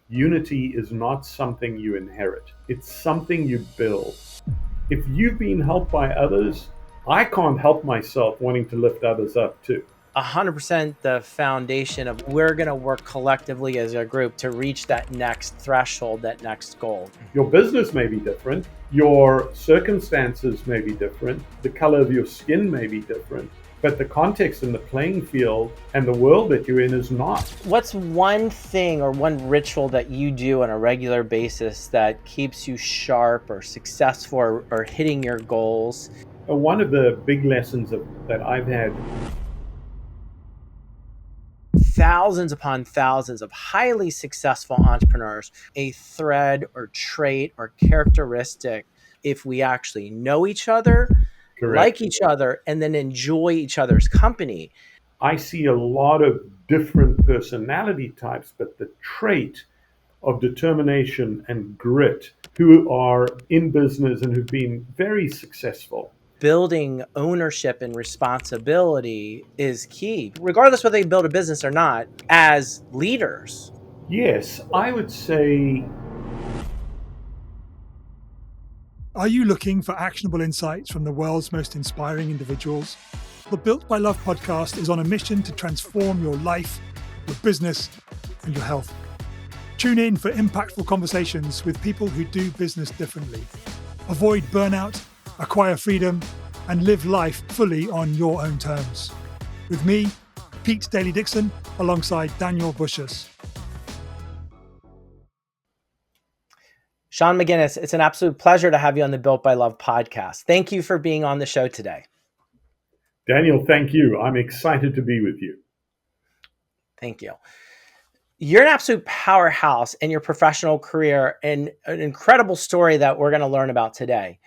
unity is not something you inherit. It's something you build. If you've been helped by others, I can't help myself wanting to lift others up too. 100% the foundation of we're going to work collectively as a group to reach that next threshold, that next goal. Your business may be different. Your circumstances may be different. The color of your skin may be different. But the context and the playing field and the world that you're in is not. What's one thing or one ritual that you do on a regular basis that keeps you sharp or successful or hitting your goals? One of the big lessons that I've had, thousands upon thousands of highly successful entrepreneurs, a thread or trait or characteristic, if we actually know each other, correct, like each other, and then enjoy each other's company. I see a lot of different personality types, but the trait of determination and grit who are in business and who've been very successful. Building ownership and responsibility is key, regardless whether they build a business or not, as leaders. Yes, I would say. Are you looking for actionable insights from the world's most inspiring individuals? The Built by Love podcast is on a mission to transform your life, your business, and your health. Tune in for impactful conversations with people who do business differently. Avoid burnout, acquire freedom, and live life fully on your own terms. With me, Pete Daly-Dixon, alongside Daniel Bussius. Sean Magennis, it's an absolute pleasure to have you on the Built by Love podcast. Thank you for being on the show today. Daniel, thank you. I'm excited to be with you. Thank you. You're an absolute powerhouse in your professional career and an incredible story that we're going to learn about today.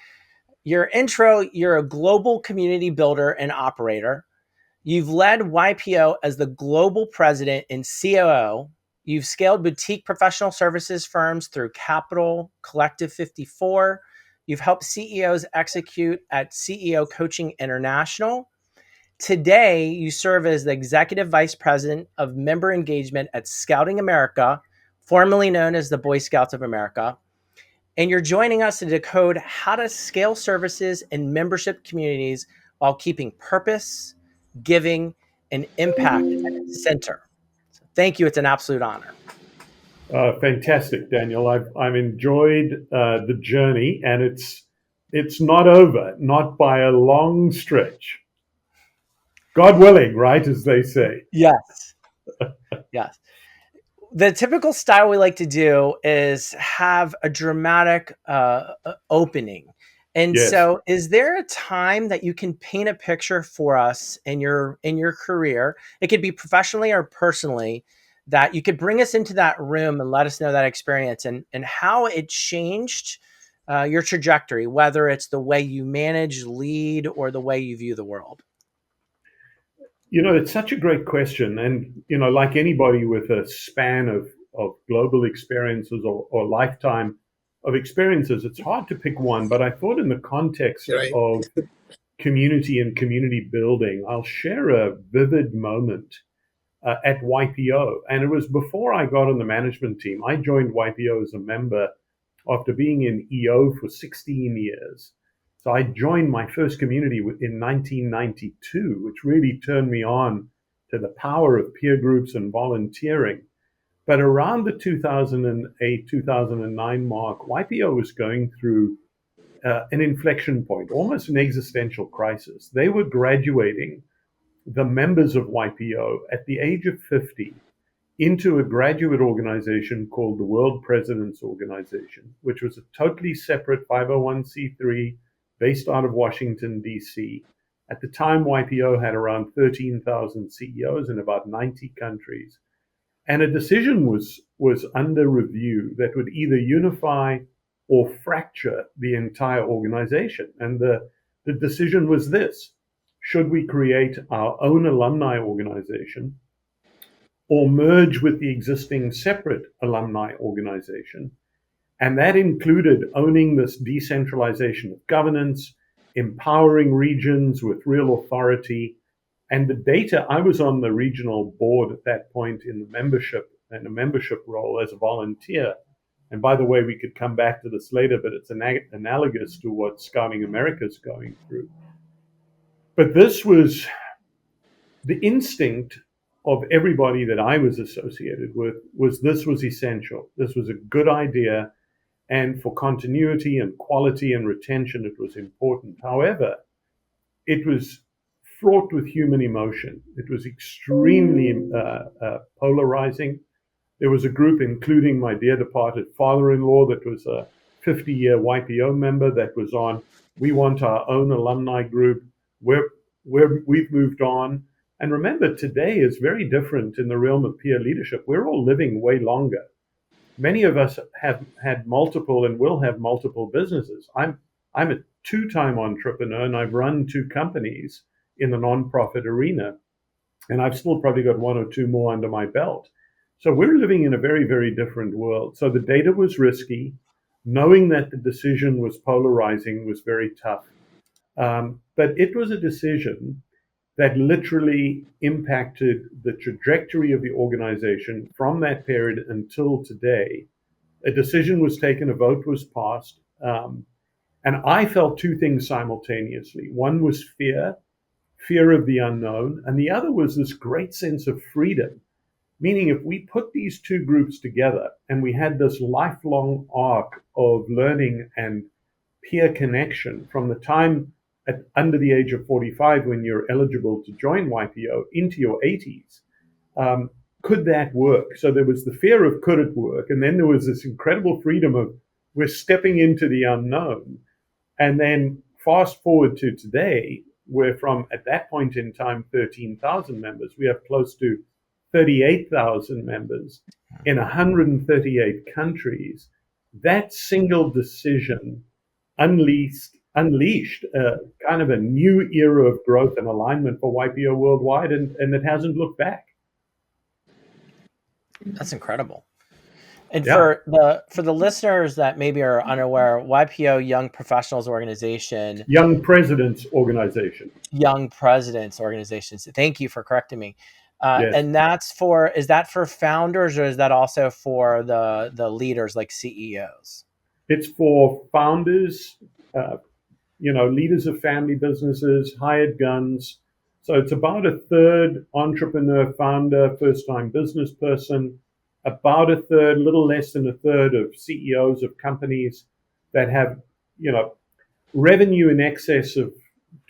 Your intro, you're a global community builder and operator. You've led YPO as the global president and COO. You've scaled boutique professional services firms through Capital, Collective 54. You've helped CEOs execute at CEO Coaching International. Today, you serve as the Executive Vice President of Member Engagement at Scouting America, formerly known as the Boy Scouts of America. And you're joining us to decode how to scale services and membership communities while keeping purpose, giving, and impact at its center. So thank you. It's an absolute honor. Fantastic, Daniel. I've enjoyed the journey, and it's not over, not by a long stretch. God willing, right, as they say. Yes. Yes. The typical style we like to do is have a dramatic opening. And yes. So is there a time that you can paint a picture for us in your career? It could be professionally or personally, that you could bring us into that room and let us know that experience and how it changed your trajectory, whether it's the way you manage, lead, or the way you view the world. You know, it's such a great question. And, you know, like anybody with a span of global experiences or lifetime of experiences, it's hard to pick one. But I thought in the context of community and community building, I'll share a vivid moment at YPO. And it was before I got on the management team. I joined YPO as a member after being in EO for 16 years. So I joined my first community in 1992, which really turned me on to the power of peer groups and volunteering. But around the 2008, 2009 mark, YPO was going through an inflection point, almost an existential crisis. They were graduating the members of YPO at the age of 50 into a graduate organization called the World Presidents Organization, which was a totally separate 501c3 based out of Washington, D.C. At the time, YPO had around 13,000 CEOs in about 90 countries. And a decision was under review that would either unify or fracture the entire organization. And the decision was this: should we create our own alumni organization or merge with the existing separate alumni organization? And that included owning this decentralization of governance, empowering regions with real authority. And the data, I was on the regional board at that point in the membership and a membership role as a volunteer. And by the way, we could come back to this later, but it's analogous to what Scouting America's going through. But this was the instinct of everybody that I was associated with, was this was essential. This was a good idea. And for continuity and quality and retention, it was important. However, it was fraught with human emotion. It was extremely polarizing. There was a group, including my dear departed father-in-law, that was a 50-year YPO member that was on, we want our own alumni group. We've moved on. And remember, today is very different in the realm of peer leadership. We're all living way longer. Many of us have had multiple and will have multiple businesses. I'm a two-time entrepreneur, and I've run two companies in the nonprofit arena, and I've still probably got one or two more under my belt. So we're living in a very, very different world. So the data was risky. Knowing that the decision was polarizing was very tough. But it was a decision that literally impacted the trajectory of the organization from that period until today. A decision was taken, a vote was passed, and I felt two things simultaneously. One was fear of the unknown, and the other was this great sense of freedom. Meaning, if we put these two groups together and we had this lifelong arc of learning and peer connection from the time under the age of 45, when you're eligible to join YPO, into your 80s, could that work? So there was the fear of could it work? And then there was this incredible freedom of we're stepping into the unknown. And then fast forward to today, where from at that point in time, 13,000 members, we have close to 38,000 members in 138 countries. That single decision unleashed kind of a new era of growth and alignment for YPO worldwide, and it hasn't looked back. That's incredible. And for the listeners that maybe are unaware, YPO, Young Professionals Organization. Young Presidents Organization. Young Presidents Organizations. Thank you for correcting me. Yes. And is that for founders, or is that also for the leaders like CEOs? It's for founders, leaders of family businesses, hired guns. So it's about a third entrepreneur, founder, first-time business person, about a third, little less than a third of CEOs of companies that have, revenue in excess of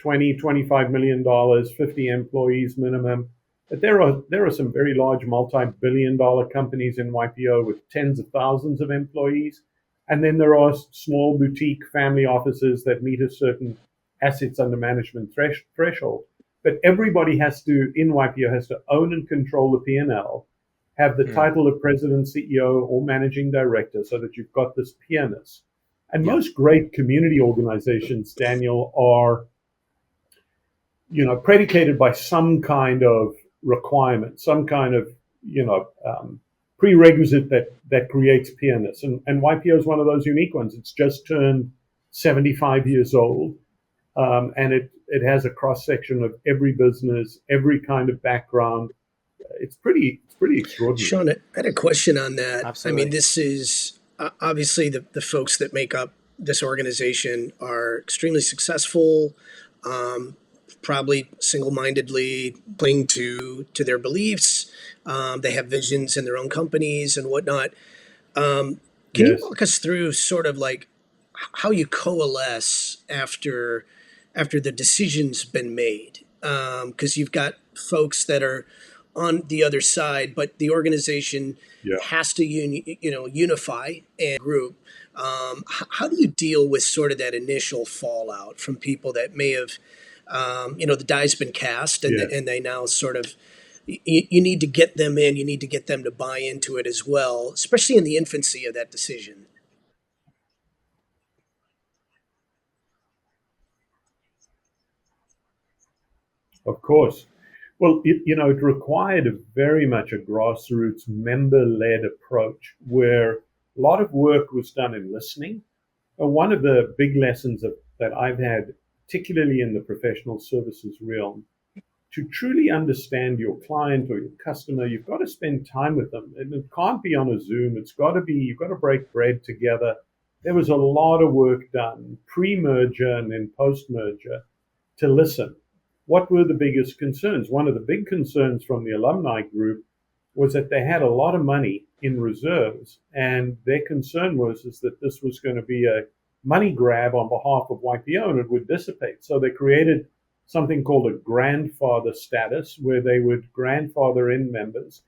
$20-25 million, 50 employees minimum. But there are some very large multi-billion-dollar companies in YPO with tens of thousands of employees. And then there are small boutique family offices that meet a certain assets under management threshold. But everybody in YPO has to own and control the P&L, have the title of president, CEO, or managing director, so that you've got this peerness. And most great community organizations, Daniel, are, predicated by some kind of requirement, some kind of, prerequisite that creates peerness. And YPO is one of those unique ones. It's just turned 75 years old. And it has a cross-section of every business, every kind of background. It's pretty extraordinary. Sean, I had a question on that. Absolutely. I mean, this is obviously the folks that make up this organization are extremely successful, probably single-mindedly cling to their beliefs. They have visions in their own companies and whatnot. Can you walk us through sort of like how you coalesce after the decision's been made? Because you've got folks that are on the other side, but the organization has to unify and group. How do you deal with sort of that initial fallout from people that may have, the die's been cast and they now sort of, you need to get them in, you need to get them to buy into it as well, especially in the infancy of that decision? Of course. Well, it required very much a grassroots, member-led approach where a lot of work was done in listening. One of the big lessons that I've had, particularly in the professional services realm, to truly understand your client or your customer, you've got to spend time with them. And it can't be on a Zoom. It's got to be, you've got to break bread together. There was a lot of work done pre-merger and then post-merger to listen. What were the biggest concerns? One of the big concerns from the alumni group was that they had a lot of money in reserves, and their concern was is that this was going to be a money grab on behalf of YPO and it would dissipate. So they created something called a grandfather status, where they would grandfather in members.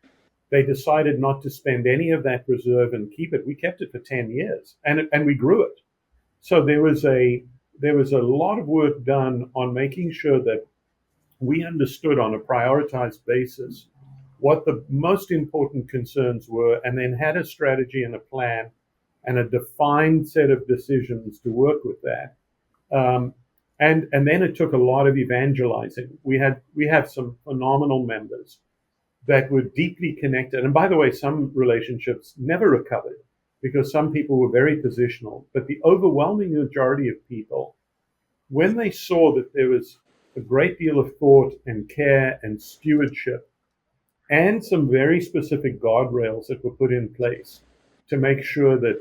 They decided not to spend any of that reserve and keep it. We kept it for 10 years and we grew it. So there was a lot of work done on making sure that we understood on a prioritized basis what the most important concerns were, and then had a strategy and a plan and a defined set of decisions to work with that. And then it took a lot of evangelizing. We have some phenomenal members that were deeply connected. And by the way, some relationships never recovered because some people were very positional. But the overwhelming majority of people, when they saw that there was a great deal of thought and care and stewardship and some very specific guardrails that were put in place to make sure that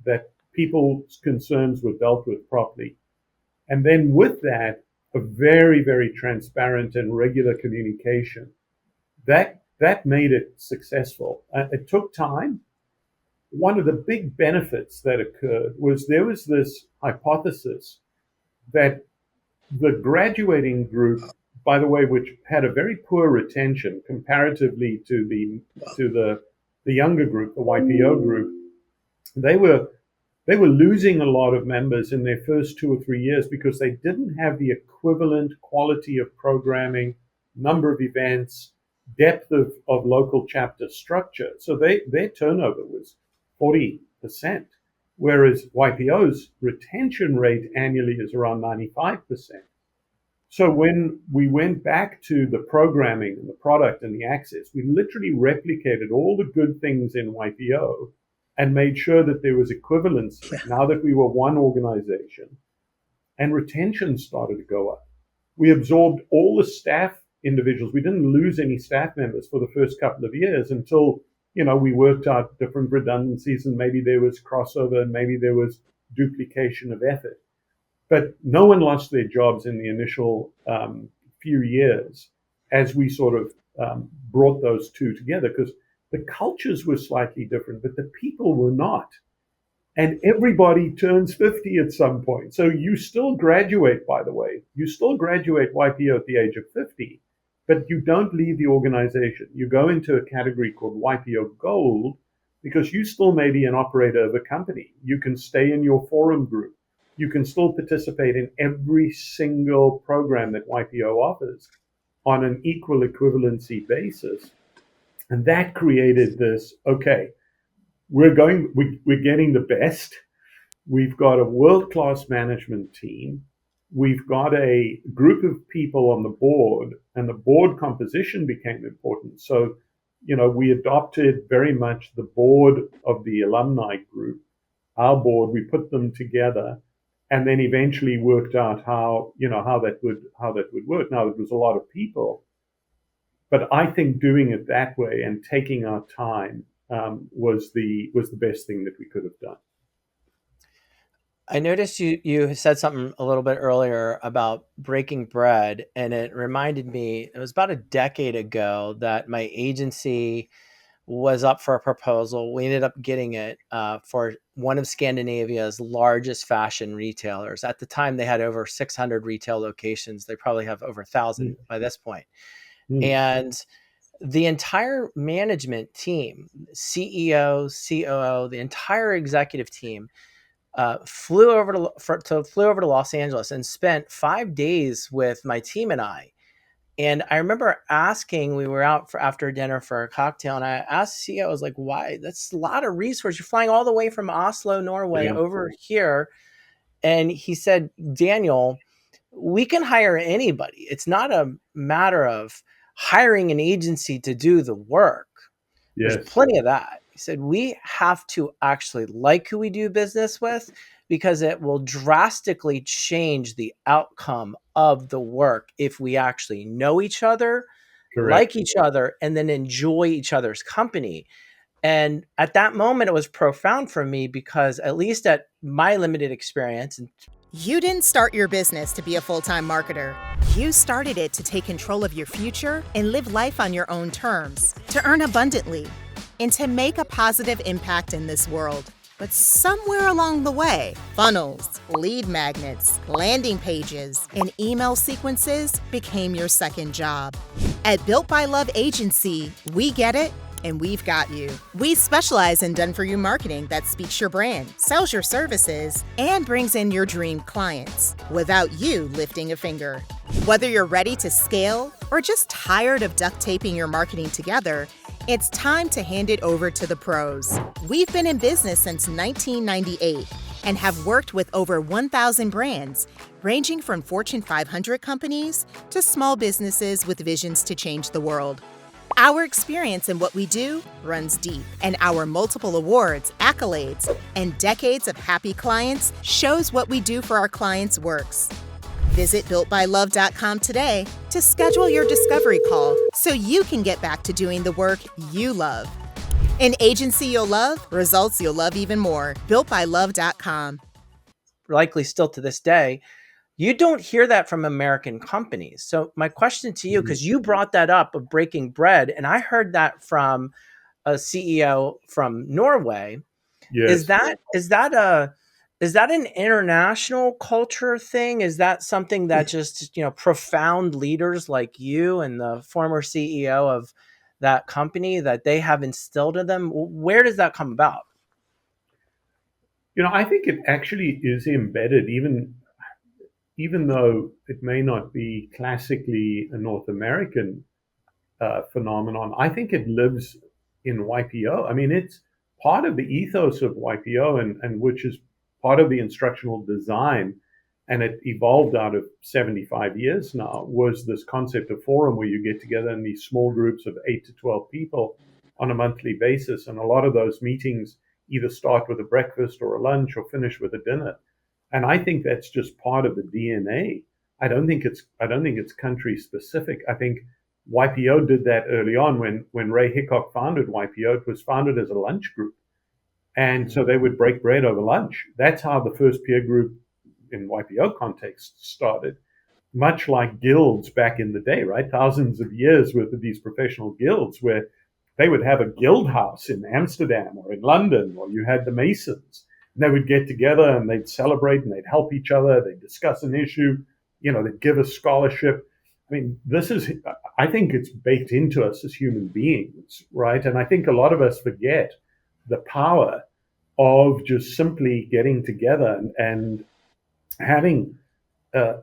that people's concerns were dealt with properly, and then with that, a very, very transparent and regular communication, that made it successful. It took time. One of the big benefits that occurred was there was this hypothesis that the graduating group, by the way, which had a very poor retention comparatively to the younger group, the YPO group, they were losing a lot of members in their first 2 or 3 years because they didn't have the equivalent quality of programming, number of events, depth of local chapter structure. So their turnover was 40%, whereas YPO's retention rate annually is around 95%. So when we went back to the programming and the product and the access, we literally replicated all the good things in YPO and made sure that there was equivalency now that we were one organization, and retention started to go up. We absorbed all the staff individuals. We didn't lose any staff members for the first couple of years until, we worked out different redundancies, and maybe there was crossover and maybe there was duplication of effort. But no one lost their jobs in the initial few years as we sort of brought those two together, because the cultures were slightly different, but the people were not. And everybody turns 50 at some point. So you still graduate, by the way. You still graduate YPO at the age of 50, but you don't leave the organization. You go into a category called YPO Gold because you still may be an operator of a company. You can stay in your forum group. You can still participate in every single program that YPO offers on an equal equivalency basis. And that created this, okay, we're getting the best. We've got a world-class management team. We've got a group of people on the board, and the board composition became important. So, we adopted very much the board of the alumni group, our board. We put them together, and then eventually worked out how that would work. Now, it was a lot of people, but I think doing it that way and taking our time was the best thing that we could have done. I noticed you said something a little bit earlier about breaking bread, and it reminded me, it was about a decade ago that my agency was up for a proposal. We ended up getting it for one of Scandinavia's largest fashion retailers. At the time, they had over 600 retail locations. They probably have over 1,000 by this point. And the entire management team, CEO, COO, the entire executive team flew over to Los Angeles and spent 5 days with my team and I. And I remember asking, we were out after dinner for a cocktail, and I asked the CEO, I was like, why? That's a lot of resource. You're flying all the way from Oslo, Norway over here. And he said, Daniel, we can hire anybody. It's not a matter of hiring an agency to do the work. There's plenty of that. said, we have to actually like who we do business with, because it will drastically change the outcome of the work if we actually know each other, Correct. like each other, and then enjoy each other's company. And at that moment, it was profound for me, because at least at my limited experience, and You didn't start your business to be a full-time marketer. You started it to take control of your future and live life on your own terms, to earn abundantly, and to make a positive impact in this world. But somewhere along the way, funnels, lead magnets, landing pages, and email sequences became your second job. At Built by Love Agency, we get it, and we've got you. We specialize in done-for-you marketing that speaks your brand, sells your services, and brings in your dream clients without you lifting a finger. Whether you're ready to scale or just tired of duct taping your marketing together, it's time to hand it over to the pros. We've been in business since 1998 and have worked with over 1,000 brands, ranging from Fortune 500 companies to small businesses with visions to change the world. Our experience in what we do runs deep, and our multiple awards, accolades, and decades of happy clients shows what we do for our clients works. Visit BuiltByLove.com today to schedule your discovery call so you can get back to doing the work you love. An agency you'll love, results you'll love even more. BuiltByLove.com. likely still to this day, you don't hear that from American companies. So my question to you, because you brought that up of breaking bread, and I heard that from a CEO from Norway. Yes. Is that an international culture thing? Is that something that just, profound leaders like you and the former CEO of that company, that they have instilled in them? Where does that come about? I think it actually is embedded, even though it may not be classically a North American phenomenon. I think it lives in YPO. I mean, it's part of the ethos of YPO, and which is part of the instructional design, and it evolved out of 75 years now, was this concept of forum, where you get together in these small groups of 8 to 12 people on a monthly basis. And a lot of those meetings either start with a breakfast or a lunch or finish with a dinner. And I think that's just part of the DNA. I don't think it's country specific. I think YPO did that early on when Ray Hickok founded YPO. It was founded as a lunch group. And so they would break bread over lunch. That's how the first peer group in YPO context started. Much like guilds back in the day, right? Thousands of years worth of these professional guilds, where they would have a guild house in Amsterdam or in London, or you had the Masons. And they would get together and they'd celebrate and they'd help each other. They'd discuss an issue, they'd give a scholarship. I mean, I think it's baked into us as human beings, right? And I think a lot of us forget the power of just simply getting together and having a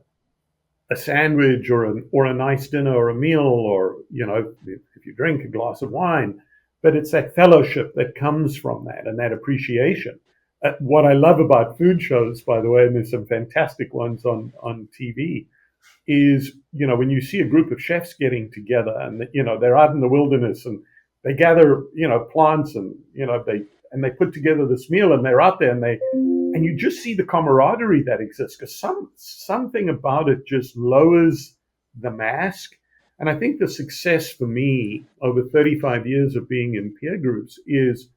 sandwich or a nice dinner or a meal, or, if you drink, a glass of wine. But it's that fellowship that comes from that, and that appreciation. What I love about food shows, by the way, and there's some fantastic ones on TV, is, when you see a group of chefs getting together and, they're out in the wilderness and they gather, plants and, they put together this meal, and they're out there and you just see the camaraderie that exists, because something about it just lowers the mask. And I think the success for me over 35 years of being in peer groups is,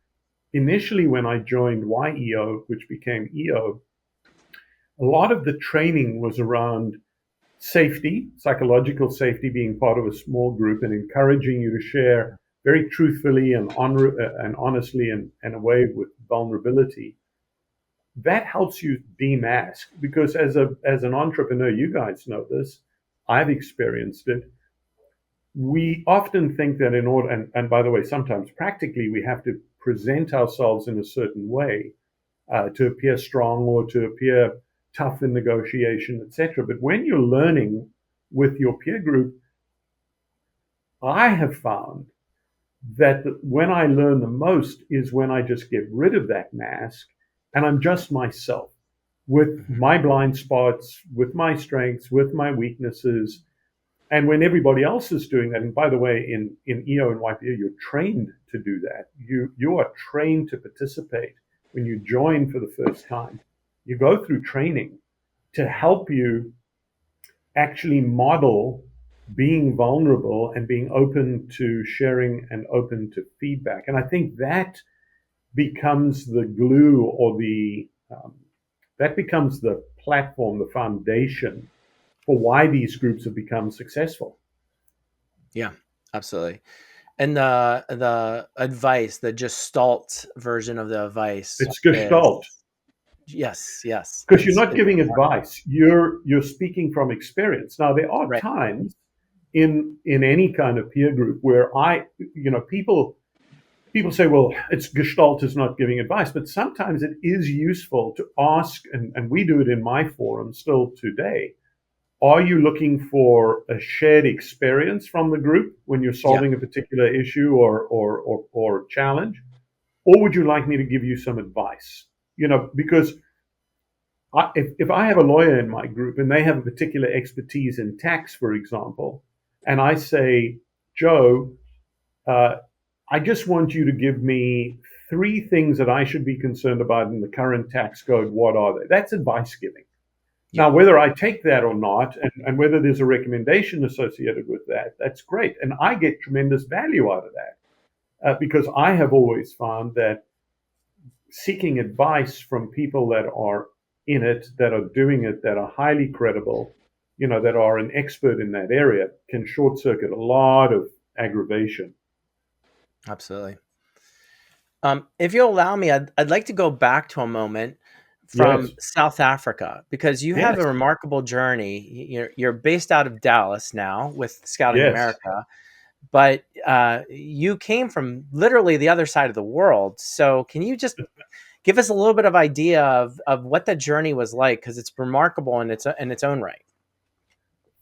initially when I joined YEO, which became EO, a lot of the training was around safety, psychological safety, being part of a small group and encouraging you to share very truthfully and honestly and away with vulnerability. That helps you demask, because as an entrepreneur, you guys know this, I've experienced it. We often think that in order, and by the way, sometimes practically, we have to present ourselves in a certain way to appear strong or to appear tough in negotiation, etc. But when you're learning with your peer group, I have found that when I learn the most is when I just get rid of that mask and I'm just myself, with my blind spots, with my strengths, with my weaknesses. And when everybody else is doing that, and by the way, in EO and YPO, you're trained to do that. You are trained to participate when you join for the first time. You go through training to help you actually model being vulnerable and being open to sharing and open to feedback. And I think that becomes the glue, or that becomes the platform, the foundation for why these groups have become successful. Yeah, absolutely. And the advice, the Gestalt version of the advice, It's Gestalt. Yes. Because you're not giving advice. You're speaking from experience. Now, there are right. times in any kind of peer group where people say, well, it's Gestalt is not giving advice, but sometimes it is useful to ask, and we do it in my forum still today. Are you looking for a shared experience from the group when you're solving a particular issue or challenge? Or would you like me to give you some advice? Because if I have a lawyer in my group and they have a particular expertise in tax, for example, and I say, Joe, I just want you to give me 3 things that I should be concerned about in the current tax code. What are they? That's advice giving. Now, whether I take that or not, and whether there's a recommendation associated with that, that's great. And I get tremendous value out of that because I have always found that seeking advice from people that are in it, that are doing it, that are highly credible, that are an expert in that area, can short circuit a lot of aggravation. Absolutely. If you'll allow me, I'd like to go back to a moment from South Africa, because you have a remarkable journey. You're based out of Dallas now with Scouting America, but you came from literally the other side of the world. So can you just give us a little bit of idea of what that journey was like? Because it's remarkable in its own right.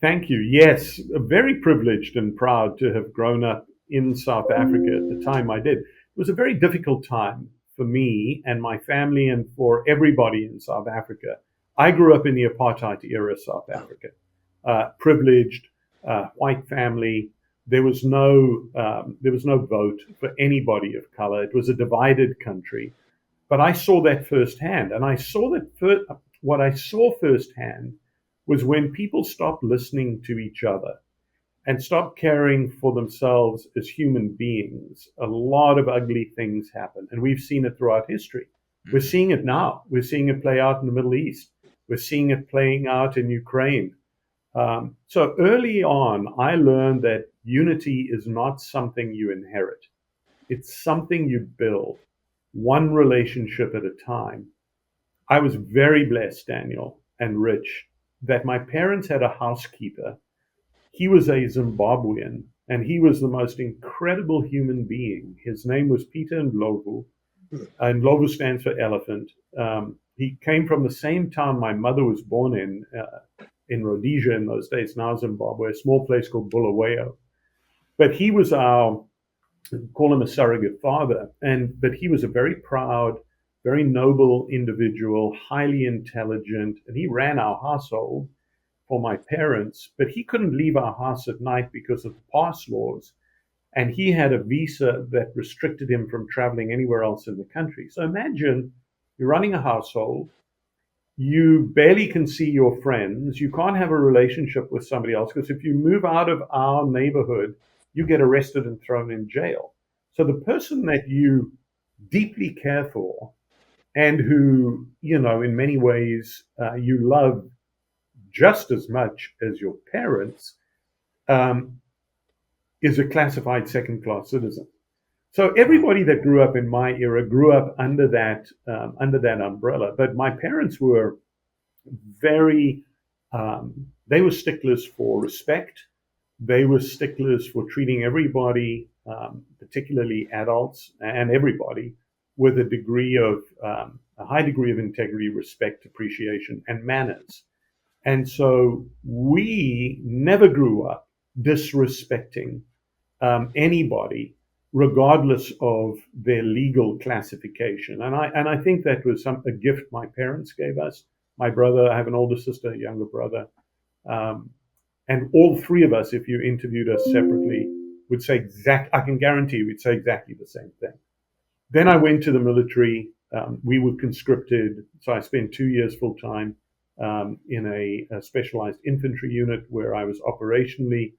Thank you. Yes, very privileged and proud to have grown up in South Africa at the time I did. It was a very difficult time for me and my family and for everybody in South Africa. I grew up in the apartheid-era South Africa, privileged, white family. There was no vote for anybody of color. It was a divided country. But I saw that firsthand, and I saw that what I saw firsthand was when people stopped listening to each other and stopped caring for themselves as human beings, a lot of ugly things happen. And we've seen it throughout history. We're seeing it now. We're seeing it play out in the Middle East. We're seeing it playing out in Ukraine. So early on, I learned that unity is not something you inherit. It's something you build, one relationship at a time. I was very blessed, Daniel and Rich, that my parents had a housekeeper. He was a Zimbabwean, and he was the most incredible human being. His name was Peter Ndlovu, and Ndlovu stands for elephant. He came from the same town my mother was born in Rhodesia in those days, now Zimbabwe, a small place called Bulawayo. But he was call him a surrogate father, but he was a very proud, very noble individual, highly intelligent, and he ran our household for my parents, but he couldn't leave our house at night because of the pass laws. And he had a visa that restricted him from traveling anywhere else in the country. So imagine you're running a household, you barely can see your friends, you can't have a relationship with somebody else, because if you move out of our neighborhood, you get arrested and thrown in jail. So the person that you deeply care for and who, in many ways you love just as much as your parents, is a classified second-class citizen. So everybody that grew up in my era grew up under that umbrella. But my parents were they were sticklers for respect. They were sticklers for treating everybody, particularly adults and everybody, with a high degree of integrity, respect, appreciation, and manners. And so we never grew up disrespecting anybody, regardless of their legal classification. And I think that was a gift my parents gave us. My brother, I have an older sister, a younger brother. And all three of us, if you interviewed us separately, would say I can guarantee we'd say exactly the same thing. Then I went to the military. We were conscripted. So I spent 2 years full time in a specialized infantry unit where I was operationally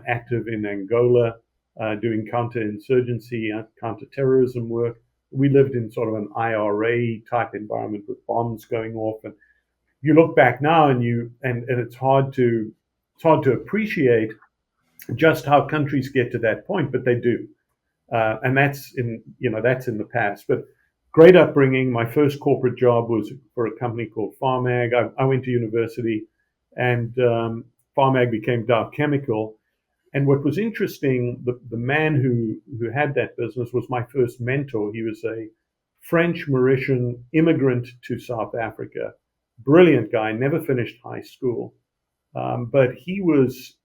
active in Angola, doing counterinsurgency, counterterrorism work. We lived in sort of an IRA type environment with bombs going off. And you look back now and it's hard to appreciate just how countries get to that point, but they do. And that's in the past. But great upbringing. My first corporate job was for a company called Pharmag. I went to university, and Pharmag became Dow Chemical. And what was interesting, the man who had that business was my first mentor. He was a French Mauritian immigrant to South Africa. Brilliant guy, never finished high school. But he was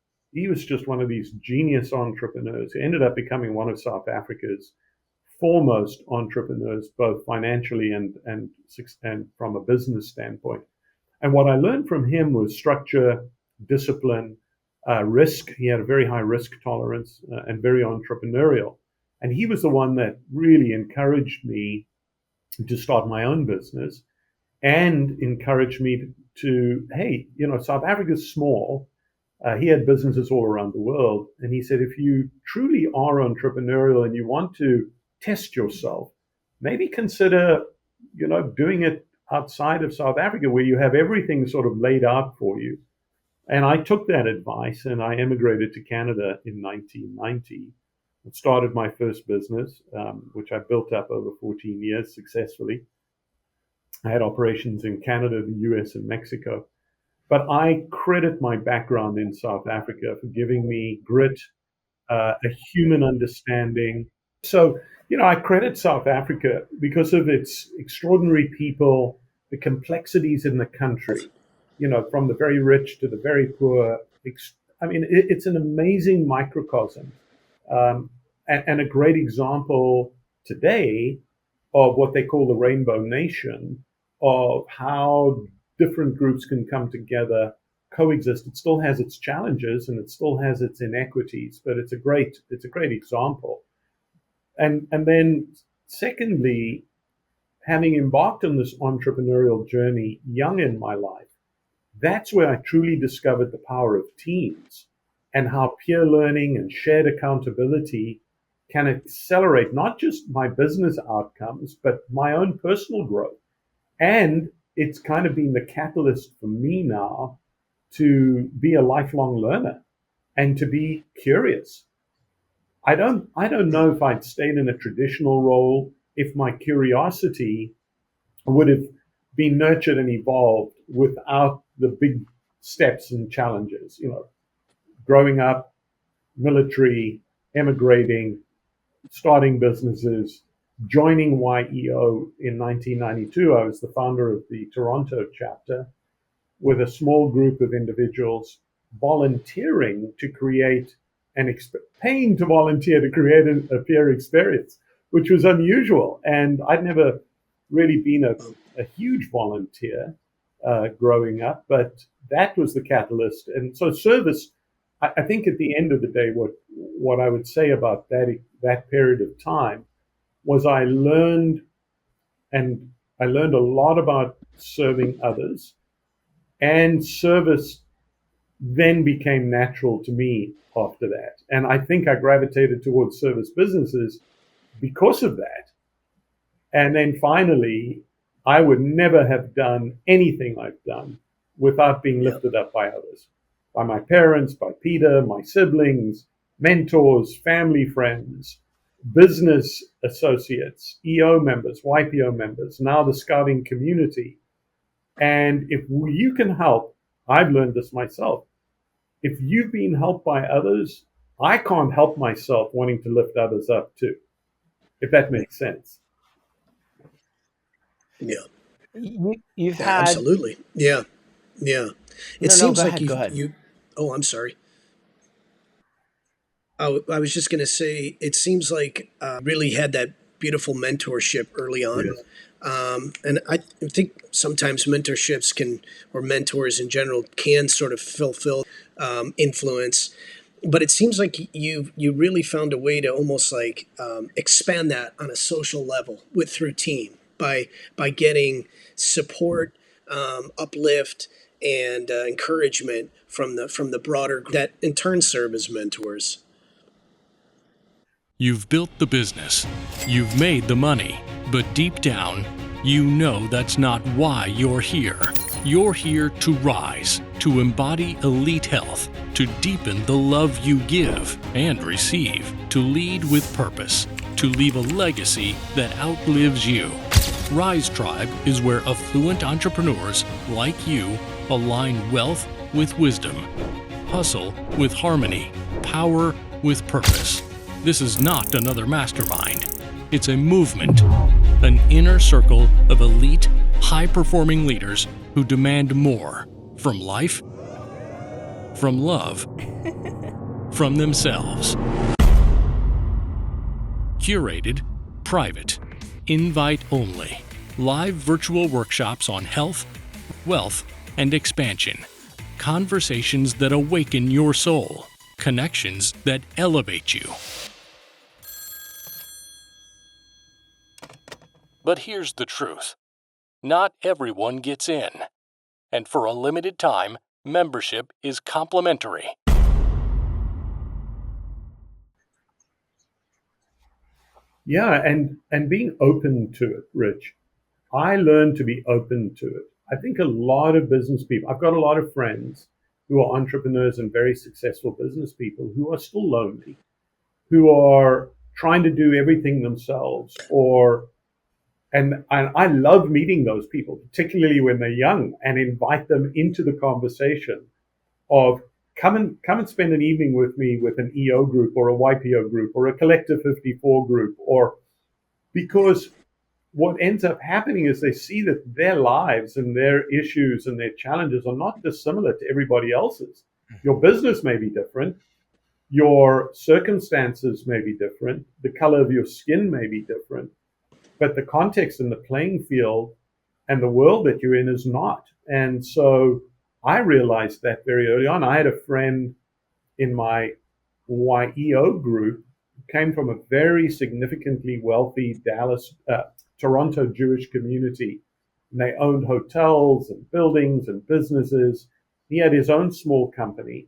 just one of these genius entrepreneurs. He ended up becoming one of South Africa's foremost entrepreneurs, both financially and from a business standpoint. And what I learned from him was structure, discipline, risk. He had a very high risk tolerance and very entrepreneurial. And he was the one that really encouraged me to start my own business and encouraged me to hey, South Africa's small. He had businesses all around the world. And he said, if you truly are entrepreneurial and you want to test yourself, maybe consider, doing it outside of South Africa where you have everything sort of laid out for you. And I took that advice and I emigrated to Canada in 1990 and started my first business, which I built up over 14 years successfully. I had operations in Canada, the US, and Mexico. But I credit my background in South Africa for giving me grit, a human understanding. So, I credit South Africa because of its extraordinary people, the complexities in the country, from the very rich to the very poor. It's an amazing microcosm and a great example today of what they call the Rainbow Nation, of how different groups can come together, coexist. It still has its challenges and it still has its inequities, but it's a great example. And then secondly, having embarked on this entrepreneurial journey young in my life, that's where I truly discovered the power of teams and how peer learning and shared accountability can accelerate not just my business outcomes, but my own personal growth. And it's kind of been the catalyst for me now to be a lifelong learner and to be curious. I don't know if I'd stayed in a traditional role if my curiosity would have been nurtured and evolved without the big steps and challenges. Growing up, military, emigrating, starting businesses, joining YEO in 1992. I was the founder of the Toronto chapter with a small group of individuals volunteering to create paying to volunteer to create a peer experience, which was unusual. And I'd never really been a huge volunteer growing up, but that was the catalyst. And so service, I think at the end of the day, what I would say about that period of time was I learned a lot about serving others, and service then became natural to me after that. And I think I gravitated towards service businesses because of that. And then finally, I would never have done anything I've done without being lifted up by others, by my parents, by Peter, my siblings, mentors, family friends, business associates, EO members, YPO members, now the scouting community. And if you can help, I've learned this myself. If you've been helped by others, I can't help myself wanting to lift others up too, if that makes sense. Yeah. You've had absolutely. Yeah. It seems go like ahead. you. Oh, I'm sorry. I was just going to say, it seems like really had that beautiful mentorship early on. Yes. And I think sometimes mentorships or mentors in general can sort of fulfill influence. But it seems like you really found a way to almost like expand that on a social level through team by getting support, uplift, and encouragement from the broader group that in turn serve as mentors. You've built the business, you've made the money, but deep down, you know that's not why you're here. You're here to rise, to embody elite health, to deepen the love you give and receive, to lead with purpose, to leave a legacy that outlives you. Rise Tribe is where affluent entrepreneurs like you align wealth with wisdom, hustle with harmony, power with purpose. This is not another mastermind. It's a movement, an inner circle of elite, high-performing leaders who demand more from life, from love, from themselves. Curated, private, invite only. Live virtual workshops on health, wealth, and expansion. Conversations that awaken your soul. Connections that elevate you. But here's the truth. Not everyone gets in. And for a limited time, membership is complimentary. Yeah, and being open to it, Rich. I learned to be open to it. I think a lot of business people, I've got a lot of friends who are entrepreneurs and very successful business people who are still lonely, who are trying to do everything themselves, and I love meeting those people, particularly when they're young, and invite them into the conversation of come and spend an evening with me with an EO group or a YPO group or a Collective 54 group, or because what ends up happening is they see that their lives and their issues and their challenges are not dissimilar to everybody else's. Your business may be different. Your circumstances may be different. The color of your skin may be different. But the context and the playing field and the world that you're in is not. And so I realized that very early on. I had a friend in my YEO group who came from a very significantly wealthy Toronto Jewish community. And they owned hotels and buildings and businesses. He had his own small company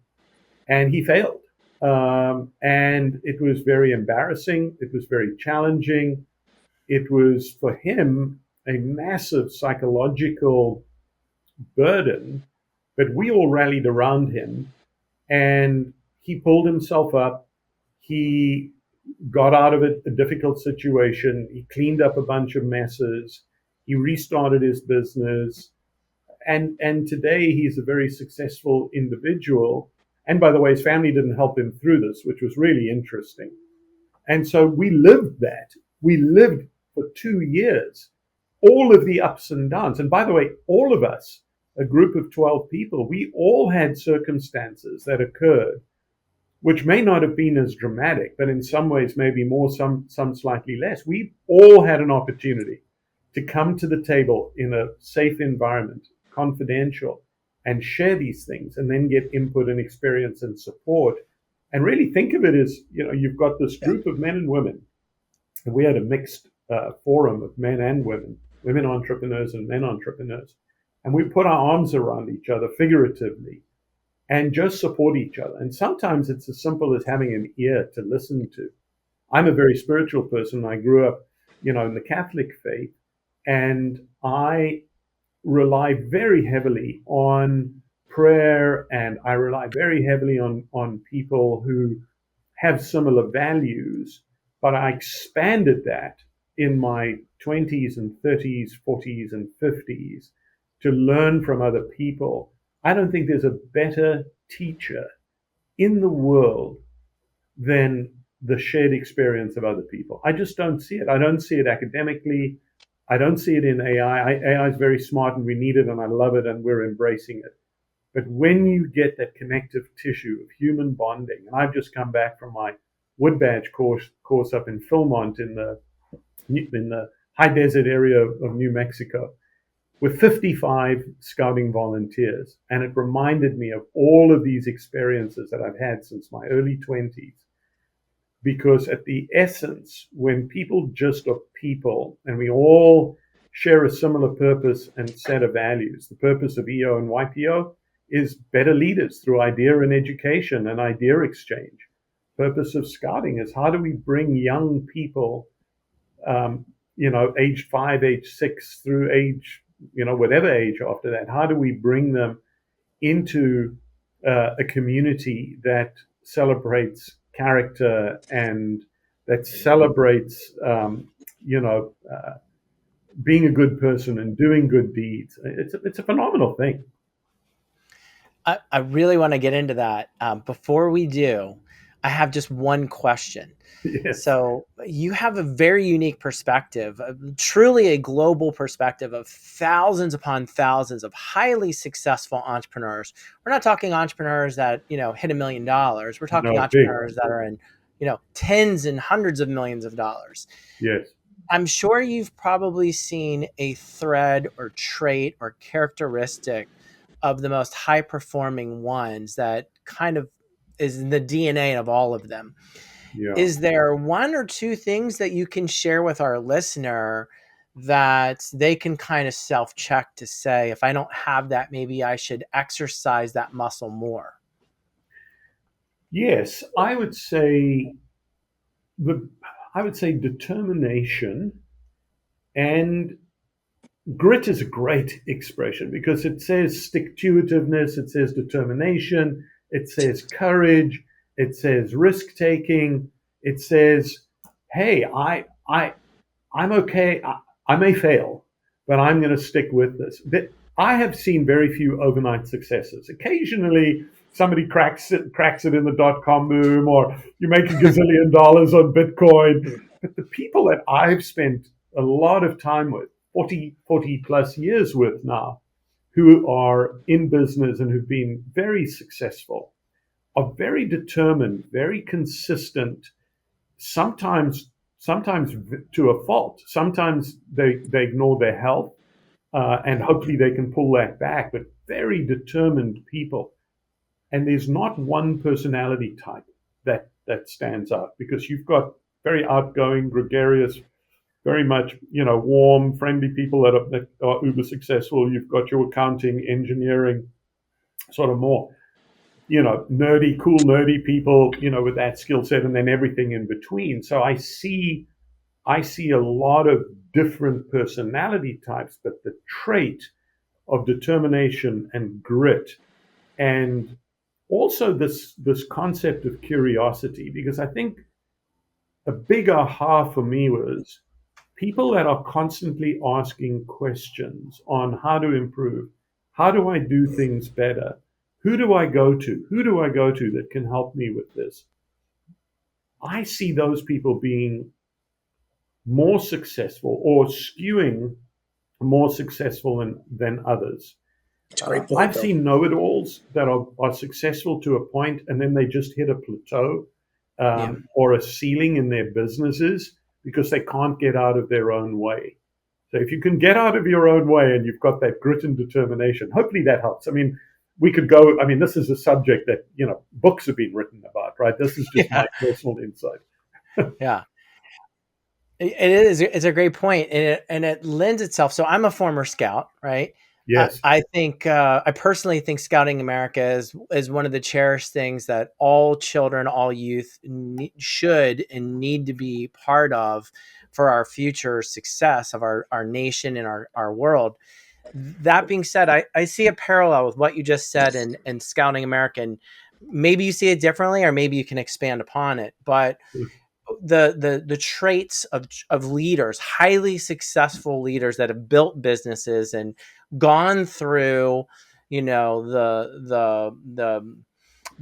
and he failed. And it was very embarrassing. It was very challenging. It was for him a massive psychological burden, but we all rallied around him and he pulled himself up. He got out of a difficult situation. He cleaned up a bunch of messes. He restarted his business. And today he's a very successful individual. And by the way, his family didn't help him through this, which was really interesting. And so we lived that. We lived for 2 years, all of the ups and downs. And by the way, all of us, a group of 12 people, we all had circumstances that occurred, which may not have been as dramatic, but in some ways maybe more, some slightly less. We all had an opportunity to come to the table in a safe environment, confidential, and share these things and then get input and experience and support. And really think of it as, you've got this group of men and women. And we had a mixed forum of men and women entrepreneurs and men entrepreneurs. And we put our arms around each other figuratively and just support each other. And sometimes it's as simple as having an ear to listen to. I'm a very spiritual person. I grew up, in the Catholic faith, and I rely very heavily on prayer, and I rely very heavily on people who have similar values. But I expanded that in my 20s and 30s, 40s and 50s to learn from other people. I don't think there's a better teacher in the world than the shared experience of other people. I just don't see it. I don't see it academically. I don't see it in AI. AI is very smart and we need it and I love it and we're embracing it. But when you get that connective tissue of human bonding, and I've just come back from my Wood Badge course up in Philmont in the in the high desert area of New Mexico with 55 scouting volunteers. And it reminded me of all of these experiences that I've had since my early 20s. Because at the essence, when people just are people and we all share a similar purpose and set of values, the purpose of EO and YPO is better leaders through idea and education and idea exchange. Purpose of scouting is how do we bring young people, age 5, age 6 through age, whatever age after that, how do we bring them into a community that celebrates character and that celebrates, being a good person and doing good deeds. It's a phenomenal thing. I really want to get into that. Before we do, I have just one question. Yes. So you have a very unique perspective, truly a global perspective of thousands upon thousands of highly successful entrepreneurs. We're not talking entrepreneurs that, hit $1 million. We're talking entrepreneurs that are in, tens and hundreds of millions of dollars. Yes. I'm sure you've probably seen a thread or trait or characteristic of the most high performing ones that kind of is in the DNA of all of them. Yeah. Is there one or two things that you can share with our listener that they can kind of self-check to say, if I don't have that, maybe I should exercise that muscle more? Yes, I would say determination and grit is a great expression because it says stick-to-itiveness, it says determination, it says courage, it says risk-taking, it says, hey, I'm okay. I may fail, but I'm going to stick with this. I have seen very few overnight successes. Occasionally, somebody cracks it in the dot-com boom, or you make $1 gazillion on Bitcoin. But the people that I've spent a lot of time with, 40 plus years with now, who are in business and who've been very successful, are very determined, very consistent, sometimes to a fault. Sometimes they ignore their health, and hopefully they can pull that back, but very determined people. And there's not one personality type that stands out, because you've got very outgoing, gregarious, very much, warm, friendly people that are uber successful. You've got your accounting, engineering, sort of more, nerdy, cool, nerdy people, with that skill set, and then everything in between. So I see a lot of different personality types, but the trait of determination and grit, and also this concept of curiosity, because I think a big aha for me was people that are constantly asking questions on how to improve, how do I do things better, who do I go to that can help me with this. I see those people being more successful, or skewing more successful than others. It's a great point. I've seen know-it-alls that are successful to a point, and then they just hit a plateau or a ceiling in their businesses because they can't get out of their own way. So if you can get out of your own way and you've got that grit and determination, hopefully that helps. I mean, this is a subject that, books have been written about, right? This is just my personal insight. Yeah. It is. It's a great point, and it lends itself. So I'm a former scout, right? Yes. I think I personally think Scouting America is one of the cherished things that all children, all youth should and need to be part of for our future success of our nation and our world. That being said, I see a parallel with what you just said in Scouting America, and maybe you see it differently, or maybe you can expand upon it. But the traits of leaders, highly successful leaders that have built businesses and gone through, the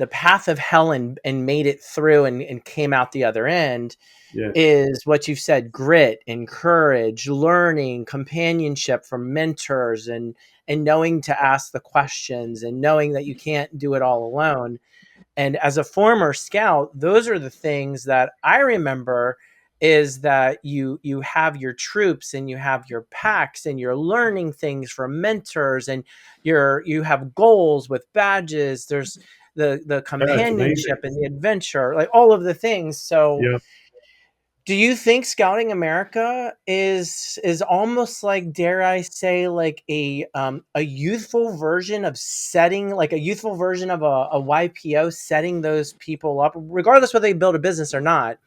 path of hell and made it through and came out the other end, is what you've said: grit and courage, learning, companionship from mentors, and knowing to ask the questions, and knowing that you can't do it all alone. And as a former scout, those are the things that I remember is that you have your troops and you have your packs and you're learning things from mentors and you have goals with badges. There's the Yeah, it's amazing. companionship and the adventure, like all of the things. So Yeah. do you think Scouting America is almost like, dare I say, like a youthful version of setting, like a youthful version of a YPO, setting those people up, regardless whether they build a business or not,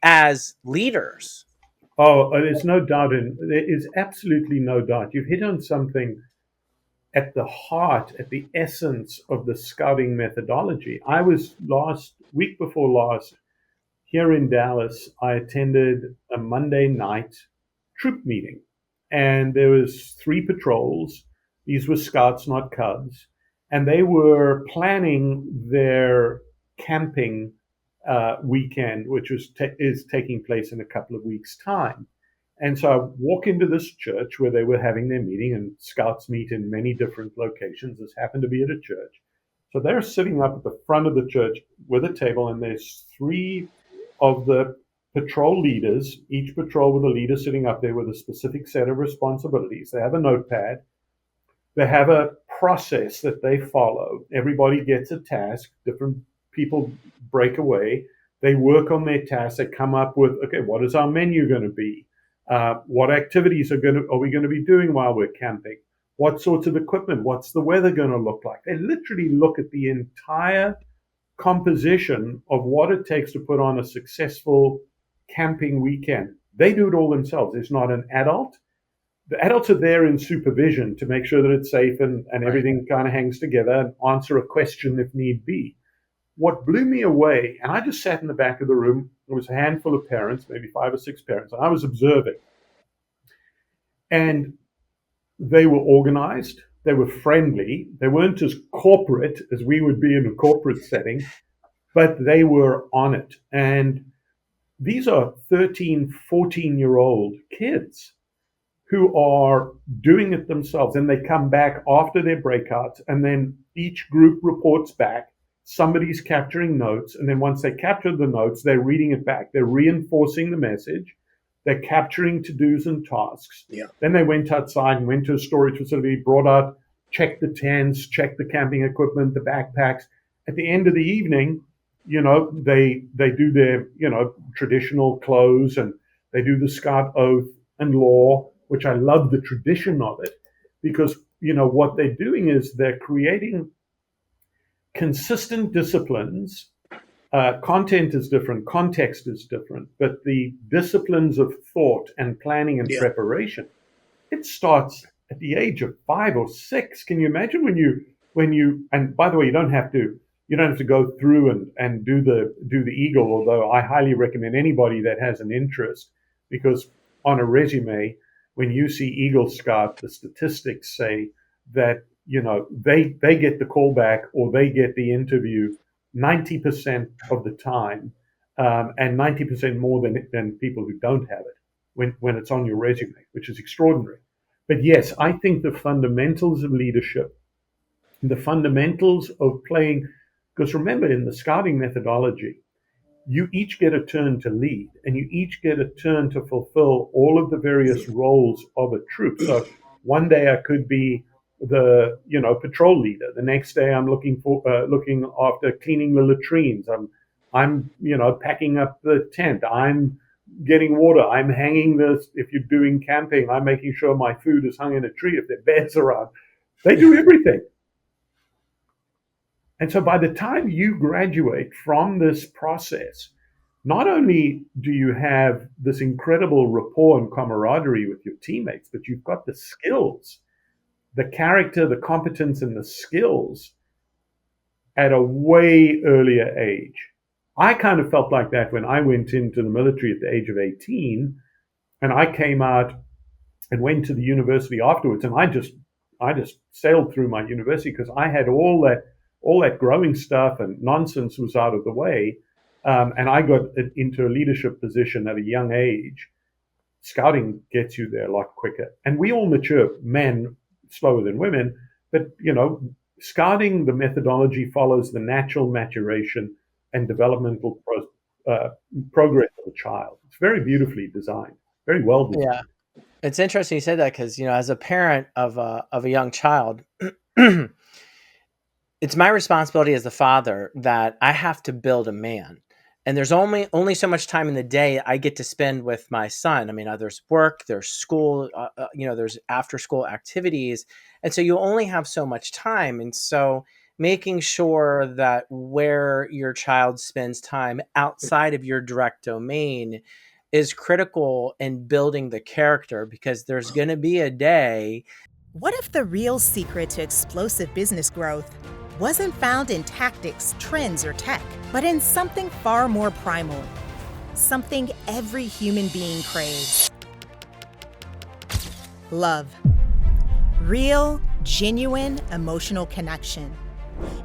as leaders? Oh, there's no doubt, and there is absolutely no doubt. You've hit on something at the heart, at the essence of the scouting methodology. I was week before last here in Dallas. I attended a Monday night troop meeting, and there was 3 patrols. These were scouts, not cubs, and they were planning their camping weekend, which is taking place in a couple of weeks' time. And so I walk into this church where they were having their meeting, and scouts meet in many different locations. This happened to be at a church. So they're sitting up at the front of the church with a table, and there's 3 of the patrol leaders, each patrol with a leader sitting up there with a specific set of responsibilities. They have a notepad. They have a process that they follow. Everybody gets a task. Different people break away. They work on their tasks. They come up with, okay, what is our menu going to be? What activities are we going to be doing while we're camping? What sorts of equipment? What's the weather going to look like? They literally look at the entire composition of what it takes to put on a successful camping weekend. They do it all themselves. There's not an adult. The adults are there in supervision to make sure that it's safe and everything kind of hangs together, and answer a question if need be. What blew me away, and I just sat in the back of the room, there was a handful of parents, maybe 5 or 6 parents, and I was observing. And they were organized, they were friendly, they weren't as corporate as we would be in a corporate setting, but they were on it. And these are 13, 14-year-old kids who are doing it themselves. And they come back after their breakouts, and then each group reports back. Somebody's capturing notes. And then once they capture the notes, they're reading it back. They're reinforcing the message. They're capturing to-dos and tasks. Yeah. Then they went outside and went to a storage facility, brought out, checked the tents, checked the camping equipment, the backpacks. At the end of the evening, they do their, traditional clothes, and they do the Scout oath and law, which I love the tradition of it, because, what they're doing is they're creating consistent disciplines. Content is different, context is different, but the disciplines of thought and planning and preparation, it starts at the age of 5 or 6. Can you imagine when you, and by the way, you don't have to go through and do the Eagle, although I highly recommend anybody that has an interest, because on a resume, when you see Eagle Scout, the statistics say that, they get the callback or they get the interview 90% of the time, and 90% more than people who don't have it when it's on your resume, which is extraordinary. But yes, I think the fundamentals of leadership, the fundamentals of playing, because remember, in the scouting methodology, you each get a turn to lead, and you each get a turn to fulfill all of the various roles of a troop. So one day I could be the patrol leader. The next day I'm looking after cleaning the latrines. I'm packing up the tent. I'm getting water. I'm hanging this. If you're doing camping, I'm making sure my food is hung in a tree if there are bears around. They do everything. And so by the time you graduate from this process, not only do you have this incredible rapport and camaraderie with your teammates, but you've got the skills, the character, the competence, and the skills at a way earlier age. I kind of felt like that when I went into the military at the age of 18, and I came out and went to the university afterwards, and I just sailed through my university because I had all that growing stuff and nonsense was out of the way, and I got into a leadership position at a young age. Scouting gets you there a lot quicker, and we all mature, men slower than women, but scouting, the methodology follows the natural maturation and developmental progress of a child. It's very beautifully designed, very well designed. Yeah. It's interesting you said that because, as a parent of a young child, it's my responsibility as the father that I have to build a man. And there's only so much time in the day I get to spend with my son. I mean, there's work, there's school, there's after school activities. And so you only have so much time. And so making sure that where your child spends time outside of your direct domain is critical in building the character, because there's going to be a day. What if the real secret to explosive business growth wasn't found in tactics, trends, or tech, but in something far more primal, something every human being craves? Love. Real, genuine, emotional connection.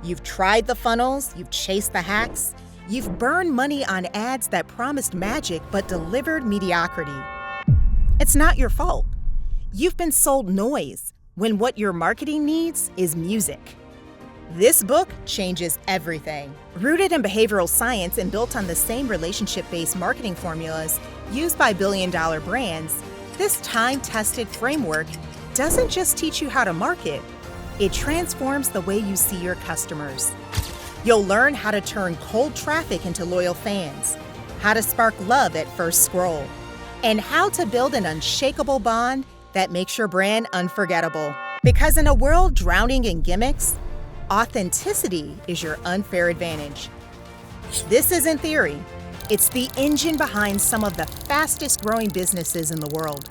You've tried the funnels, you've chased the hacks, you've burned money on ads that promised magic but delivered mediocrity. It's not your fault. You've been sold noise when what your marketing needs is music. This book changes everything. Rooted in behavioral science and built on the same relationship-based marketing formulas used by billion-dollar brands, this time-tested framework doesn't just teach you how to market, it transforms the way you see your customers. You'll learn how to turn cold traffic into loyal fans, how to spark love at first scroll, and how to build an unshakable bond that makes your brand unforgettable. Because in a world drowning in gimmicks, authenticity is your unfair advantage. This isn't theory. It's the engine behind some of the fastest growing businesses in the world.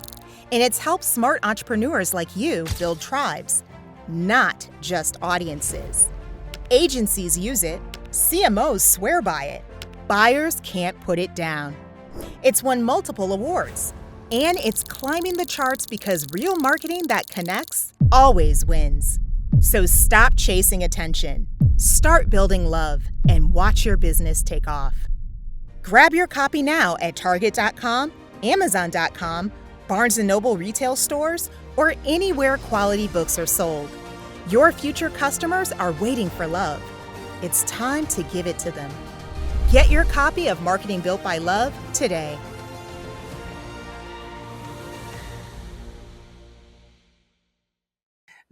And it's helped smart entrepreneurs like you build tribes, not just audiences. Agencies use it. CMOs swear by it. Buyers can't put it down. It's won multiple awards. And it's climbing the charts because real marketing that connects always wins. So stop chasing attention, start building love, and watch your business take off. Grab your copy now at Target.com, Amazon.com, Barnes & Noble retail stores, or anywhere quality books are sold. Your future customers are waiting for love. It's time to give it to them. Get your copy of Marketing Built by Love today.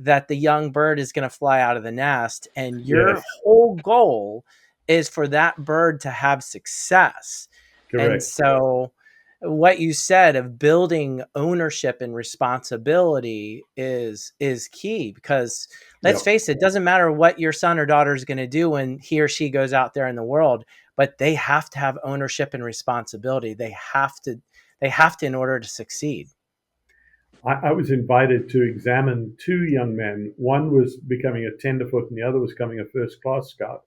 That the young bird is going to fly out of the nest, and your whole goal is for that bird to have success. Correct. And so what you said of building ownership and responsibility is key, because let's face it, doesn't matter what your son or daughter is going to do when he or she goes out there in the world, but they have to have ownership and responsibility. They have to in order to succeed. I was invited to examine two young men. One was becoming a tenderfoot and the other was becoming a first-class scout.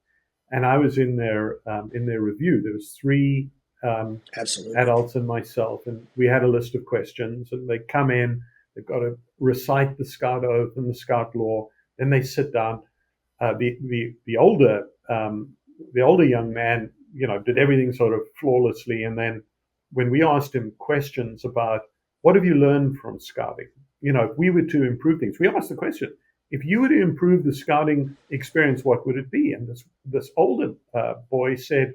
And I was in their review. There was three adults and myself, and we had a list of questions. And they come in, they've got to recite the scout oath and the scout law. Then they sit down. The older young man, did everything sort of flawlessly. And then when we asked him questions about, what have you learned from scouting? If we were to improve things, we asked the question, if you were to improve the scouting experience, what would it be? And this older boy said,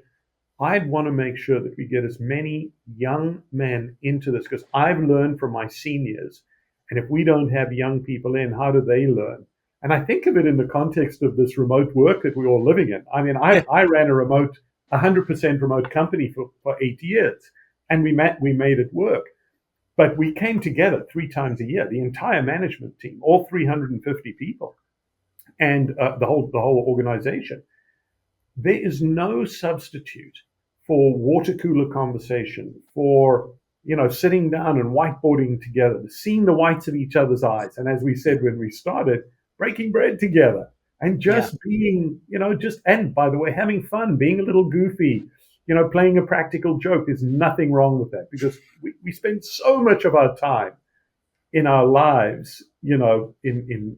I'd want to make sure that we get as many young men into this, because I've learned from my seniors. And if we don't have young people in, how do they learn? And I think of it in the context of this remote work that we're all living in. I mean, I ran a 100% remote company for 8 years, and we made it work. But we came together 3 times a year, the entire management team, all 350 people, and the whole organization. There is no substitute for water cooler conversation, for sitting down and whiteboarding together, seeing the whites of each other's eyes, and as we said when we started, breaking bread together, and just being, and by the way, having fun, being a little goofy. Playing a practical joke. There's nothing wrong with that, because we spend so much of our time in our lives, in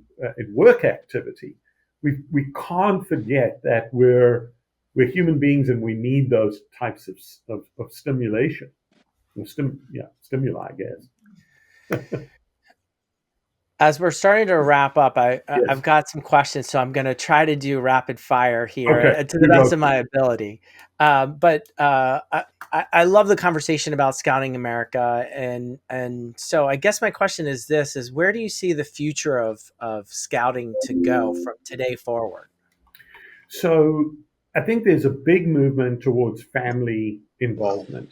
work activity. We can't forget that we're human beings and we need those types of stimulation, stimuli, I guess. As we're starting to wrap up, Yes. I've got some questions, so I'm going to try to do rapid fire here Okay. to the best of my ability. I love the conversation about Scouting America, and so I guess my question is this: is where do you see the future of scouting to go from today forward? So I think there's a big movement towards family involvement.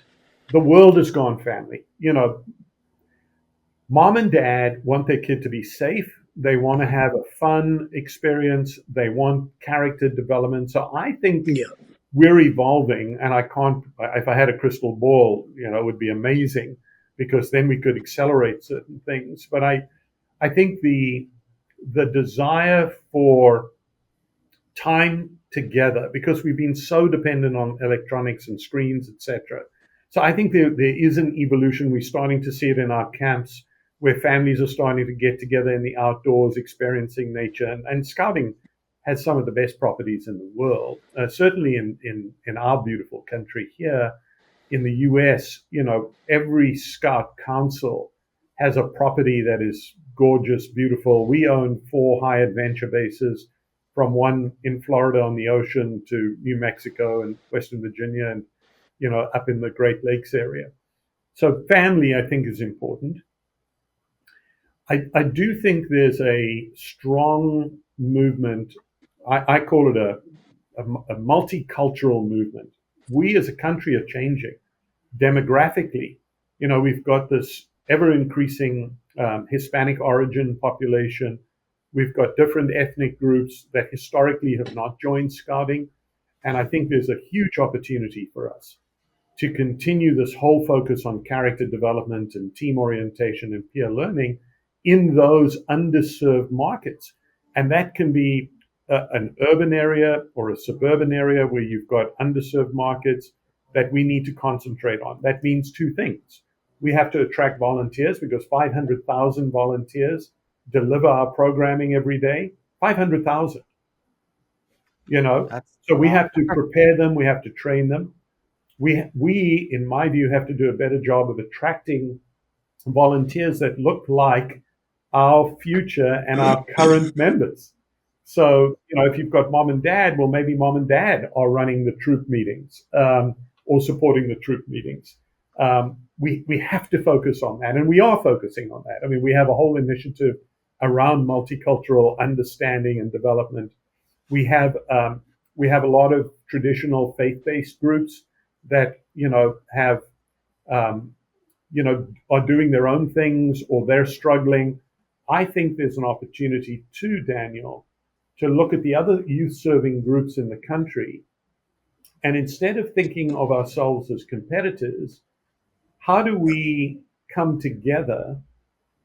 The world has gone family. Mom and dad want their kid to be safe. They want to have a fun experience. They want character development. So I think Yeah. we're evolving, and if I had a crystal ball, it would be amazing, because then we could accelerate certain things. But I think the desire for time together, because we've been so dependent on electronics and screens, etc. So I think there is an evolution. We're starting to see it in our camps, where families are starting to get together in the outdoors, experiencing nature. And scouting has some of the best properties in the world, certainly in our beautiful country here. In the US, every Scout Council has a property that is gorgeous, beautiful. We own 4 high adventure bases, from one in Florida on the ocean to New Mexico and Western Virginia, and up in the Great Lakes area. So family, I think, is important. I do think there's a strong movement. I call it a multicultural movement. We as a country are changing demographically. We've got this ever increasing Hispanic origin population. We've got different ethnic groups that historically have not joined scouting. And I think there's a huge opportunity for us to continue this whole focus on character development and team orientation and peer learning in those underserved markets. And that can be an urban area or a suburban area where you've got underserved markets that we need to concentrate on. That means 2 things. We have to attract volunteers, because 500,000 volunteers deliver our programming every day. 500,000. So we have to prepare them. We have to train them. We, in my view, have to do a better job of attracting volunteers that look like our future and our current members. So, if you've got mom and dad, well, maybe mom and dad are running the troop meetings, or supporting the troop meetings. We have to focus on that, and we are focusing on that. I mean, we have a whole initiative around multicultural understanding and development. We have a lot of traditional faith-based groups that have are doing their own things, or they're struggling. I think there's an opportunity too, Daniel, to look at the other youth-serving groups in the country, and instead of thinking of ourselves as competitors, how do we come together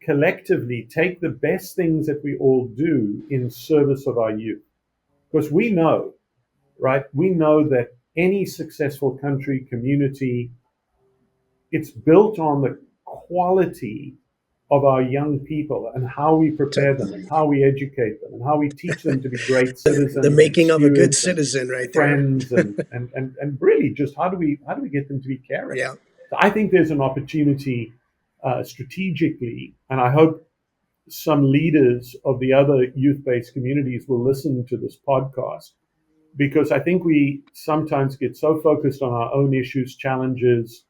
collectively, take the best things that we all do in service of our youth? Because we know, right? We know that any successful country, community, it's built on the quality of our young people and how we prepare them and how we educate them and how we teach them to be great citizens. The making of a good citizen, right there. Friends and really just how do we get them to be caring? Yeah. So I think there's an opportunity strategically, and I hope some leaders of the other youth-based communities will listen to this podcast, because I think we sometimes get so focused on our own issues, challenges,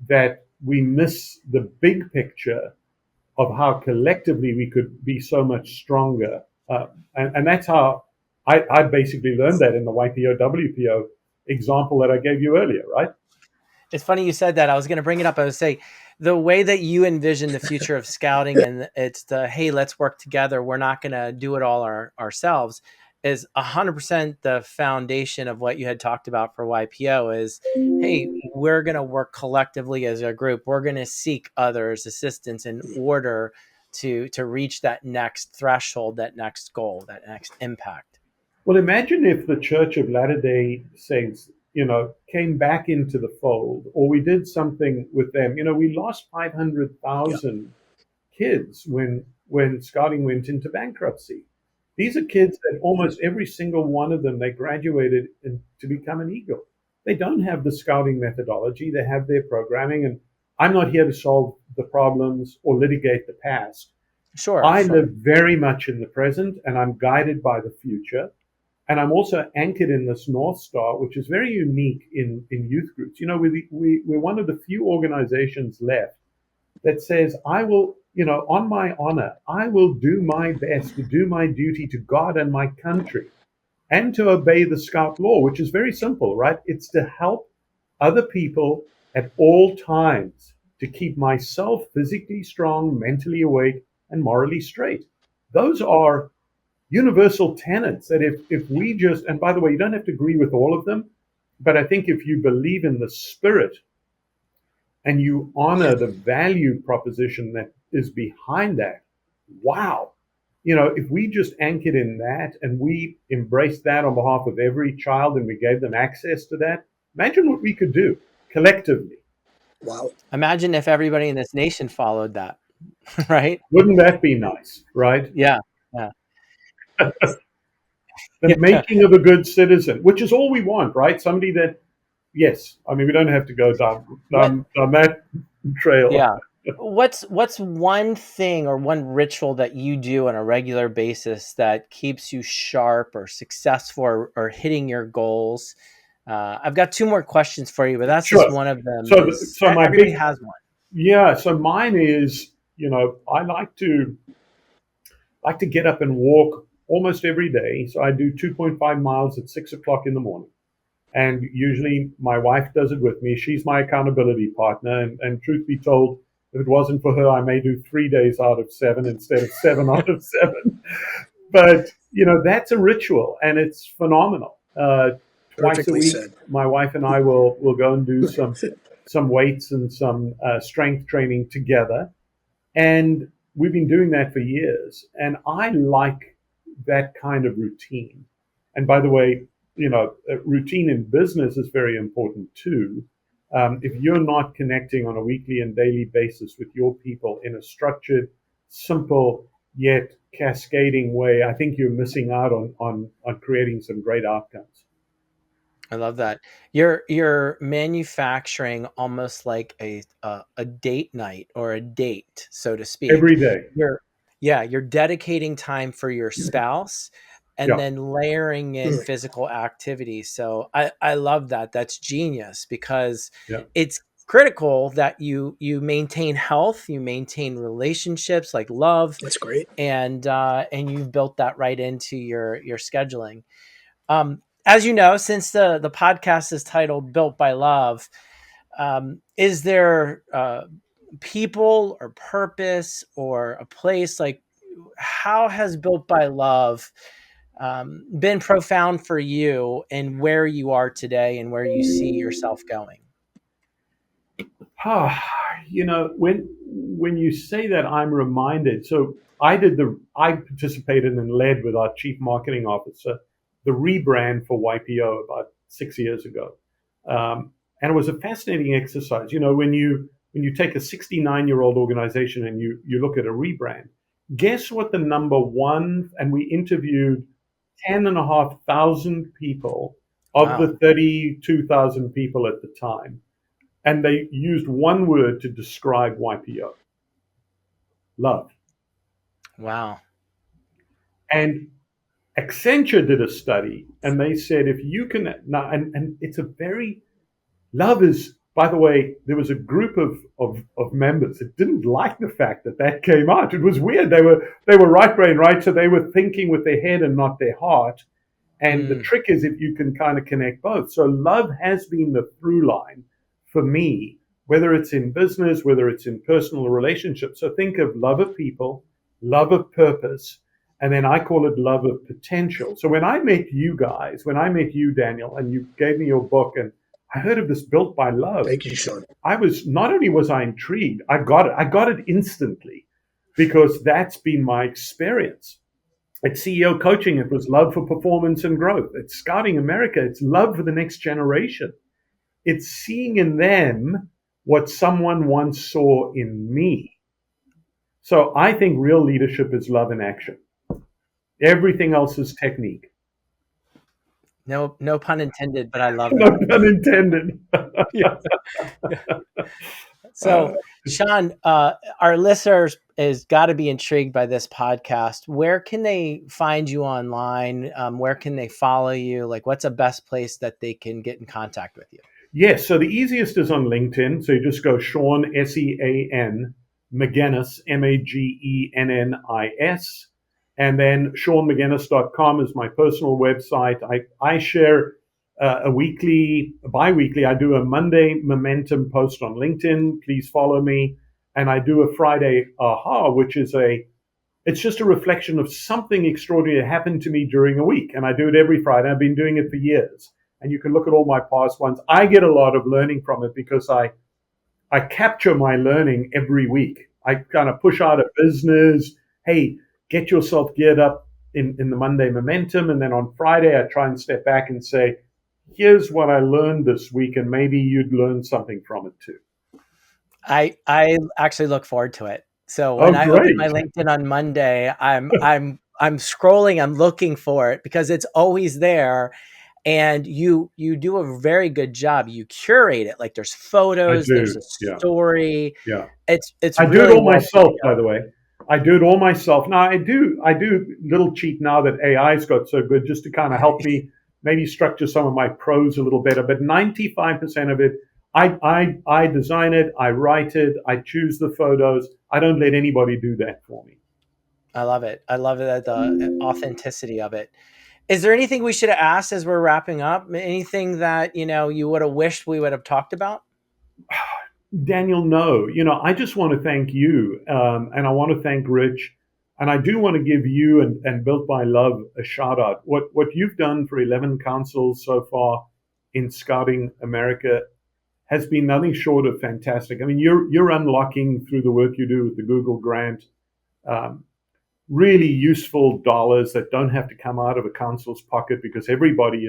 that we miss the big picture of how collectively we could be so much stronger. And that's how I basically learned that in the YPO WPO example that I gave you earlier, right? It's funny you said that. I was going to bring it up. I would say the way that you envision the future of scouting, and it's hey, let's work together. We're not going to do it all ourselves, is 100% the foundation of what you had talked about for YPO is, hey, we're going to work collectively as a group. We're going to seek others' assistance in order to reach that next threshold, that next goal, that next impact. Well, imagine if the Church of Latter-day Saints, came back into the fold, or we did something with them. We lost 500,000 kids when scouting went into bankruptcy. These are kids that almost every single one of them, they graduated to become an Eagle. They don't have the scouting methodology. They have their programming. And I'm not here to solve the problems or litigate the past. Sure, I sure. live very much in the present, and I'm guided by the future. And I'm also anchored in this North Star, which is very unique in youth groups. You know, we're one of the few organizations left that says, I will, on my honor, I will do my best to do my duty to God and my country and to obey the Scout law, which is very simple, right? It's to help other people at all times to keep myself physically strong, mentally awake, and morally straight. Those are universal tenets that if we just, and by the way, you don't have to agree with all of them, but I think if you believe in the spirit and you honor the value proposition that is behind that, wow. If we just anchored in that and we embraced that on behalf of every child and we gave them access to that, imagine what we could do collectively. Wow. Imagine if everybody in this nation followed that, right? Wouldn't that be nice, right? Yeah. Yeah. The making of a good citizen, which is all we want, right? Somebody that, yes, I mean, we don't have to go down that trail. Yeah. What's one thing or one ritual that you do on a regular basis that keeps you sharp or successful or hitting your goals? I've got two more questions for you, but that's Sure. just one of them. So my everybody has one. Yeah. So mine is, I like to get up and walk almost every day. So I do 2.5 miles at 6 o'clock in the morning. And usually my wife does it with me. She's my accountability partner. And truth be told, if it wasn't for her, I may do 3 days out of 7 instead of 7 out of 7. But, that's a ritual and it's phenomenal. Twice a week, said. my wife and I will go and do some weights and some strength training together. And we've been doing that for years. And I like that kind of routine. And by the way, routine in business is very important too. If you're not connecting on a weekly and daily basis with your people in a structured, simple, yet cascading way, I think you're missing out on creating some great outcomes. I love that. You're manufacturing almost like a date night or a date, so to speak. Every day. You're dedicating time for your spouse and then layering in physical activity. So I love that. That's genius because it's critical that you maintain health, you maintain relationships like love. That's great. And you've built that right into your scheduling. As you know, since the podcast is titled Built by Love, is there people or purpose or a place, like how has Built by Love been profound for you and where you are today and where you see yourself going? When you say that, I'm reminded. So I participated and led with our chief marketing officer the rebrand for YPO about 6 years ago. And it was a fascinating exercise. When you take a 69-year-old organization and you look at a rebrand, guess what the number one, and we interviewed 10,500 people of the 32,000 people at the time. And they used one word to describe YPO: love. Wow. And Accenture did a study and they said, if you can, and it's a very, love is, by the way, there was a group of members that didn't like the fact that came out. It was weird. They were right brain, right? So they were thinking with their head and not their heart. And the trick is if you can kind of connect both. So love has been the through line for me, whether it's in business, whether it's in personal relationships. So think of love of people, love of purpose, and then I call it love of potential. So when I met you guys, when I met you, Daniel, and you gave me your book and I heard of this Built by Love. Thank you, Sean. Not only was I intrigued, I got it instantly because that's been my experience. At CEO Coaching, it was love for performance and growth. At Scouting America, it's love for the next generation. It's seeing in them what someone once saw in me. So I think real leadership is love in action. Everything else is technique. No pun intended, but I love No that. pun intended. So, Sean, our listeners has got to be intrigued by this podcast. Where can they find you online? Where can they follow you? Like, what's the best place that they can get in contact with you? Yes, so the easiest is on LinkedIn. So you just go Sean, Sean, Magennis, Magennis, and then SeanMagennis.com is my personal website. I share a bi-weekly, I do a Monday momentum post on LinkedIn. Please follow me. And I do a Friday aha, which is it's just a reflection of something extraordinary that happened to me during a week. And I do it every Friday. I've been doing it for years. And you can look at all my past ones. I get a lot of learning from it because I capture my learning every week. I kind of push out a business. Hey, get yourself geared up in the Monday momentum. And then on Friday, I try and step back and say, here's what I learned this week. And maybe you'd learn something from it too. I actually look forward to it. So when I open my LinkedIn on Monday, I'm scrolling, I'm looking for it because it's always there. And you do a very good job. You curate it. Like there's photos, there's a story. Yeah. It's I really do it all myself, by the way. I do it all myself. Now I do little cheat now that AI's got so good just to kind of help me maybe structure some of my prose a little better. But 95% of it, I design it, I write it, I choose the photos. I don't let anybody do that for me. I love it. I love it, the authenticity of it. Is there anything we should have asked as we're wrapping up? Anything that, you would have wished we would have talked about? Daniel, no. I just want to thank you. And I want to thank Rich. And I do want to give you and Built by Love a shout out. What you've done for 11 councils so far in Scouting America has been nothing short of fantastic. I mean, you're unlocking through the work you do with the Google grant, really useful dollars that don't have to come out of a council's pocket because everybody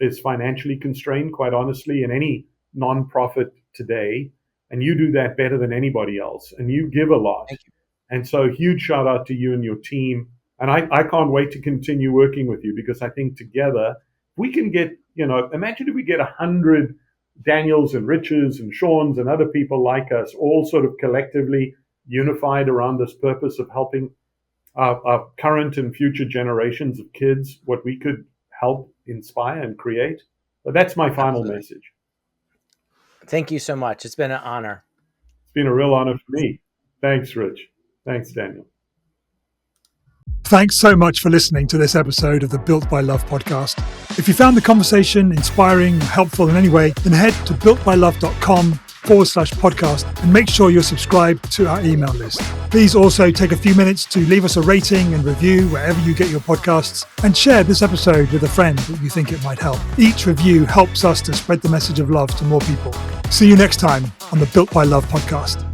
is financially constrained, quite honestly, in any nonprofit today. And you do that better than anybody else. And you give a lot. Thank you. And so huge shout out to you and your team. And I can't wait to continue working with you because I think together we can get, imagine if we get 100 Daniels and Riches and Sean's and other people like us all sort of collectively unified around this purpose of helping our current and future generations of kids, what we could help inspire and create. But that's my final message. Thank you so much. It's been an honor. It's been a real honor for me. Thanks, Rich. Thanks, Daniel. Thanks so much for listening to this episode of the Built by Love podcast. If you found the conversation inspiring or helpful in any way, then head to builtbylove.com/podcast and make sure you're subscribed to our email list. Please also take a few minutes to leave us a rating and review wherever you get your podcasts and share this episode with a friend that you think it might help. Each review helps us to spread the message of love to more people. See you next time on the Built by Love podcast.